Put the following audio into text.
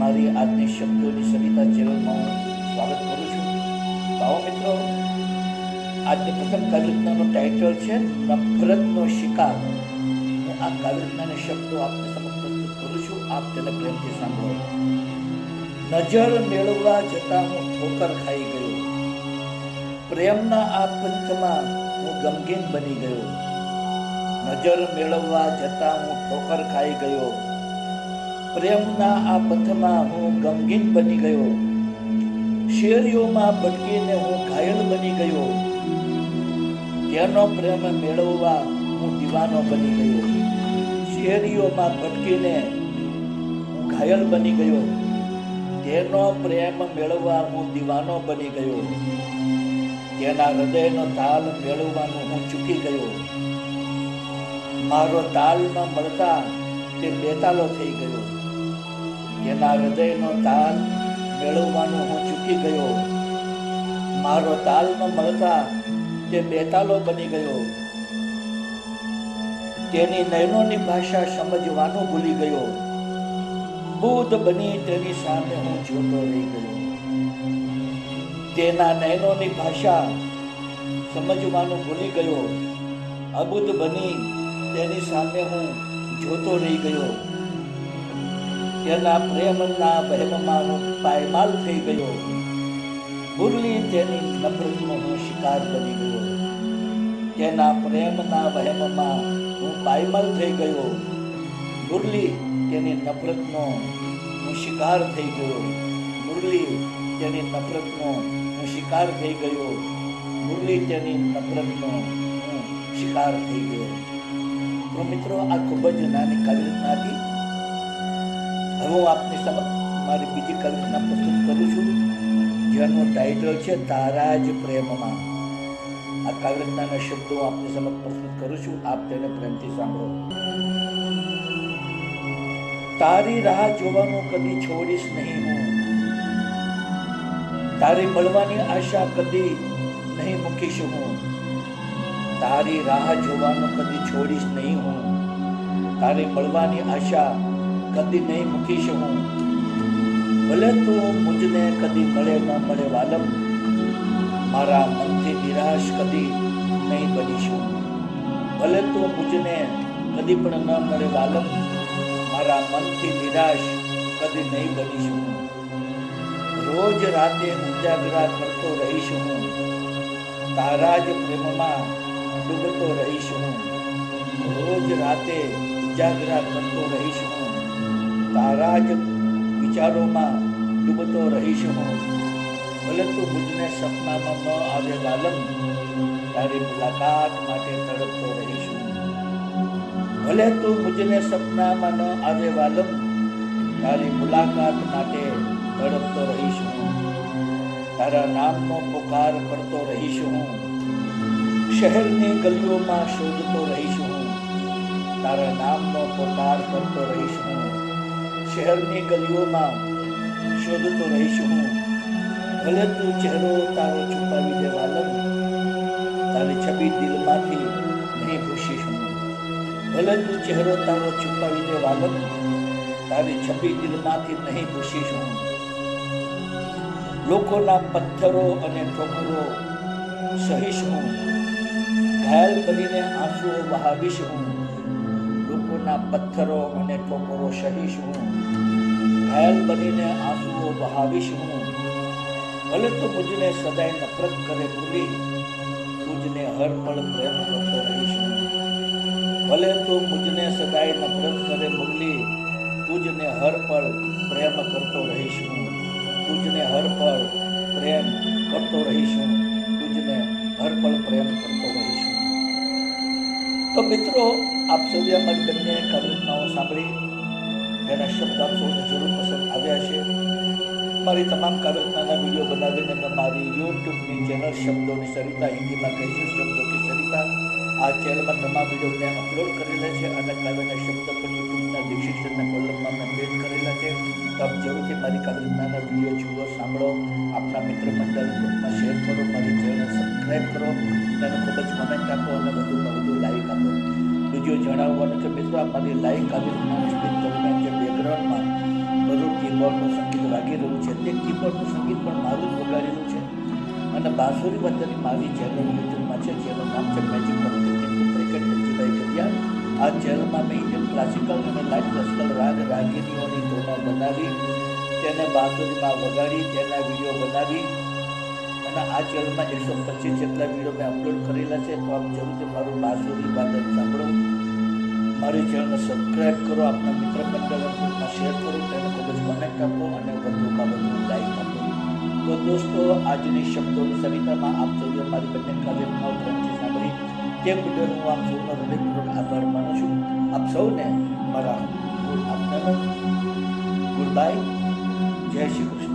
મારી આજની શબ્દોની સરિતા ચેનલમાં સ્વાગત કરું છું. તો આવો મિત્રો, આજની પ્રથમ કાવ્યરચનાનું ટાઇટલ છે નફરતનો શિકાર. હું આ કાવ્યરચનાના શબ્દો આપને સમક્ષ પ્રસ્તુત કરું છું. આપ તેને પ્રેમથી સાંભળો. નજર મેળવવા જતા હું ઠોકર ખાઈ ગયો. પ્રેમના આ પંથમાં હું ગમગીન બની ગયો. નજર મેળવવા જતા હું ઠોકર ખાઈ ગયો. પ્રેમના આ પંથમાં હું ગમગીન બની ગયો. શેરીઓમાં ભટકીને હું ઘાયલ બની ગયો. તેનો પ્રેમ મેળવવા હું દીવાનો બની ગયો. શેરીઓમાં ભટકીને હું ઘાયલ બની ગયો. તેનો પ્રેમ મેળવવા હું દીવાનો બની ગયો. તેના હૃદયનો તાલ મેળવવાનું હું ચૂકી ગયો. મારો તાલ ન મળતા તે બેતાલો થઈ ગયો. તેના હૃદયનો તાલ મેળવવાનું હું ચૂકી ગયો. મારો તાલ ન મળતા તે બેતાલો બની ગયો. તેની નયનોની ભાષા સમજવાનું ભૂલી ગયો. બુદ્ધ બની તેની સામે હું જોતો રહી ગયો. તેના નયનોની ભાષા સમજવાનું ભૂલી ગયો. અબુદ્ધ બની તેની સામે હું જોતો રહી ગયો. તેના પ્રેમના વહેમમાં હું પાયમાલ થઈ ગયો. મુરલી તેની નફરતનો હું શિકાર બની ગયો. તેના પ્રેમના વહેમમાં હું પાયમાલ થઈ ગયો. મુરલી તેની નફરતનો હું શિકાર થઈ ગયો. મુરલી તેની નફરતનો હું શિકાર થઈ ગયો. મુરલી તેની નફરતનો હું શિકાર થઈ ગયો. તો મિત્રો, આ ખૂબ જ નાની કાવ્યરચના હતી. હવે હું આપની સમક્ષ મારી બીજી કાવ્યરચના પ્રસ્તુત કરું છું, જેનું ટાઇટલ છે તારા જ પ્રેમમાં. આ કાવ્યરચનાના શબ્દો આપની સમક્ષ પ્રસ્તુત કરું છું. આપ તેને પ્રેમથી સાંભળો. તારી રાહ જોવાનું કદી છોડીશ નહીં હું. તારી મળવાની આશા કદી નહીં મૂકીશ હું. તારી રાહ જોવાનું કદી છોડીશ નહીં હું. તારી મળવાની આશા કદી નહીં મૂકીશ હું. ભલે તું મુજને કદી મળે ન મળે વાલમ, મારા મનથી નિરાશ કદી નહીં બનીશ હું. ભલે તું મુજને કદી પણ ન મળે વાલમ, મારા મનથી નિરાશ કદી નહીં બનીશ હું. રોજ રાતે ઉજાગરા કરતો રહીશ હું. તારા જ પ્રેમમાં ડૂબતો રહીશ હું. રોજ રાતે ઉજાગરા કરતો રહીશ હું. તારા જ વિચારોમાં ડૂબતો રહીશ હું. ભલે તું મુજને સપનામાં ન આવે વાલમ, તારી મુલાકાત માટે તડપતો રહીશ હું. ભલે તું મુજને સપનામાં ન આવે વાલમ, તારી મુલાકાત માટે તડપતો રહીશ હું. તારા નામનો પુકાર કરતો રહીશ હું. શહેરની ગલીઓમાં શોધતો રહીશ હું. તારા નામનો પુકાર કરતો રહીશ હું. શહેરની ગલીઓમાં શોધતો રહીશ હું. ભલે તું ચહેરો તારો છુપાવી દે વાલમ, તારી છબી દિલમાંથી નહીં ભૂસીશ હું. ભલે તું ચહેરો તારો છુપાવી દે વાલમ, તારી છબી દિલમાંથી નહીં ભૂસીશ હું. લોકોના પથ્થરો અને ઠોકરો સહીશ હું. ઘાયલ બનીને આંસુઓ વહાવીશ હું. લોકોના પથ્થરો અને ઠોકરો સહીશ હું. ઘાયલ બનીને આંસુઓ વહાવીશ હું. ભલે તો મુજને સદાય નફરત કરે ભૂલી, તુજને હર પળ પ્રેમ કરતો રહીશ હું. ભલે તો મુજને સદાય નફરત કરે ભૂલી, તુજને હર પળ પ્રેમ કરતો રહીશ હું. તુજને હર પળ પ્રેમ કરતો રહીશ હું. તુજને હર પળ પ્રેમ કરતો રહીશ હું. તો મિત્રો, આપ સૌએ અમારી બંને કાવ્યરચનાઓ સાંભળી. તેના શબ્દ આપ સૌને જરૂર પસંદ આવ્યા છે. મારી તમામ કાવ્યરચનાના વિડીયો બનાવીને મેં મારી યુટ્યુબની ચેનલ શબ્દોની સરિતા, હિન્દીમાં કહીશું શબ્દો કી સરિતા, આ ચેનલમાં તમામ વિડીયોને અપલોડ કરેલા છે અને કાવ્યના શબ્દ પણ યુટ્યુબના ડિસ્ક્રિપ્શનના કોલમમાં મેં પેજ કરેલા છે. તો આપ જરૂરથી મારી કાવ્યરચનાના વિડીયો જુઓ, સાંભળો, આપના મિત્ર મંડળ ગ્રુપમાં શેર કરો, મારી ચેનલ સબસ્ક્રાઈબ કરો, તેને ખૂબ જ કમેન્ટ આપો અને વધુમાં વધુ લાઈક આપો. બીજું જણાવવાનું કે મિત્રો, આ મારી લાઈક કાવ્યરચનાની સ્પીચ દરમિયાન જે બેકગ્રાઉન્ડમાં બરોબર કીબોર્ડનું સંગીત વાગી રહ્યું છે તે કીબોર્ડનું સંગીત પણ મારું જ વગાડેલું છે અને બાંસુરી વાદનની મારી ચેનલ યુટ્યુબમાં છે જેનું નામ છે મેજિક ઓફ ક્રિકેટ ધનજીભાઈ કડિયા. આ ચેનલમાં મેં ઇન્ડિયન ક્લાસિકલ અને લાઇટ ક્લાસિકલ રાગ રાગીનીઓની ધૂનો બનાવી તેને બાંસુરીમાં વગાડી તેના વિડીયો બનાવી અને આ ચેનલમાં 125 જેટલા વિડીયો મેં અપલોડ કરેલા છે. તો આપ જરૂરથી મારું બાંસુરી વાદન સાંભળો, મારી ચેનલને સબસ્ક્રાઈબ કરો, આપણા મિત્ર મંડળ ગ્રુપમાં શેર કરો, તેને ખૂબ જ કમેન્ટ આપો અને વધુમાં વધુ લાઈક આપો. તો દોસ્તો, આજની શબ્દોની સરિતામાં આપ સૌએ મારી બંને કાવ્યમાં ધ્યાનથી સાંભળી તે બદલ હું આપ સૌનો હૃદયપૂર્વક આભાર માનું છું. આપ સૌને મારા ગુડ આફ્ટરનૂન, ગુડ બાય, જય શ્રી કૃષ્ણ.